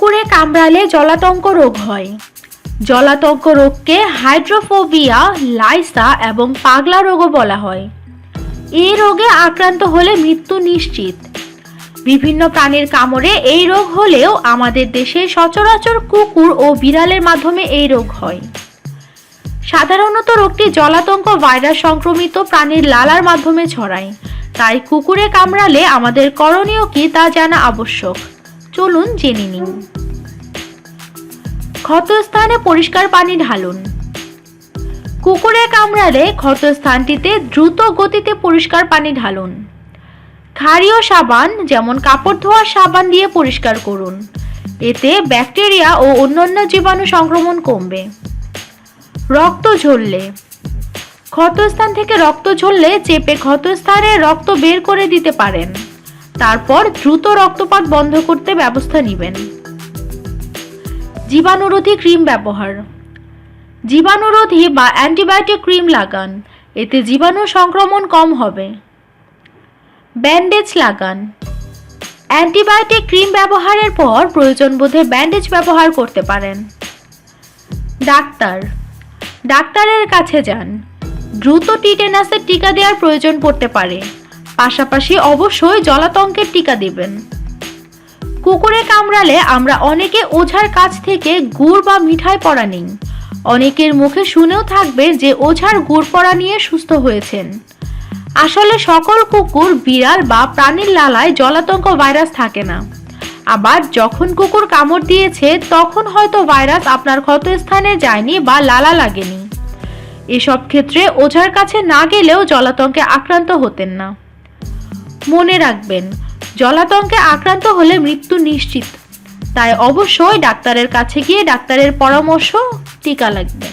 কুকুরে কামড়ালে জলাতঙ্ক রোগ হয়। জলাতঙ্ক রোগকে হাইড্রোফোবিয়া, লাইসা এবং পাগলা রোগও বলা হয়। এই রোগে আক্রান্ত হলে মৃত্যু নিশ্চিত। বিভিন্ন প্রাণীর কামড়ে এই রোগ হলেও আমাদের দেশে সচরাচর কুকুর ও বিড়ালের মাধ্যমে এই রোগ হয়। সাধারণত রোগটি জলাতঙ্ক ভাইরাস সংক্রমিত প্রাণীর লালার মাধ্যমে ছড়ায়। তাই কুকুরে কামড়ালে আমাদের করণীয় কি তা জানা আবশ্যক। চলুন জেনে নিন। ক্ষতস্থানে পরিষ্কার পানি ঢালুন। কুকুরে কামড়ালে ক্ষতস্থানটিতে দ্রুত গতিতে পরিষ্কার পানি ঢালুন। ক্ষারীয় সাবান যেমন কাপড় ধোয়ার সাবান দিয়ে পরিষ্কার করুন। এতে ব্যাকটেরিয়া ও অন্যান্য জীবাণু সংক্রমণ কমবে। রক্ত ঝরলে, ক্ষতস্থান থেকে রক্ত ঝরলে চেপে ক্ষতস্থানে রক্ত বের করে দিতে পারেন। তারপর দ্রুত রক্তপাত বন্ধ করতে ব্যবস্থা নেবেন। জীবাণুরোধী ক্রিম ব্যবহার। জীবাণুরোধী বা অ্যান্টিবায়োটিক ক্রিম লাগান, এতে জীবাণু সংক্রমণ কম হবে। ব্যান্ডেজ লাগান। অ্যান্টিবায়োটিক ক্রিম ব্যবহারের পর প্রয়োজন বোধে ব্যান্ডেজ ব্যবহার করতে পারেন। ডাক্তারের কাছে যান। দ্রুত টিটেনাসের টিকা দেওয়ার প্রয়োজন পড়তে পারে। পাশাপাশি অবশ্যই জলাতঙ্কের টিকা দেবেন। কুকুরে কামড়ালে আমরা অনেকে ওঝার কাছ থেকে গুড় বা মিঠাই পড়া নিই। অনেকের মুখে শুনেও থাকবে যে ওঝার গুড় পড়া নিয়ে সুস্থ হয়েছেন। আসলে সকল কুকুর, বিড়াল বা প্রাণীর লালায় জলাতঙ্ক ভাইরাস থাকে না। আবার যখন কুকুর কামড় দিয়েছে তখন হয়তো ভাইরাস আপনার ক্ষতস্থানে যায়নি বা লালা লাগেনি। এসব ক্ষেত্রে ওঝার কাছে না গেলেও জলাতঙ্কে আক্রান্ত হতেন না। মনে রাখবেন, জলাতঙ্কে আক্রান্ত হলে মৃত্যু নিশ্চিত। তাই অবশ্যই ডাক্তারের কাছে গিয়ে ডাক্তারের পরামর্শ টিকা লাগবে।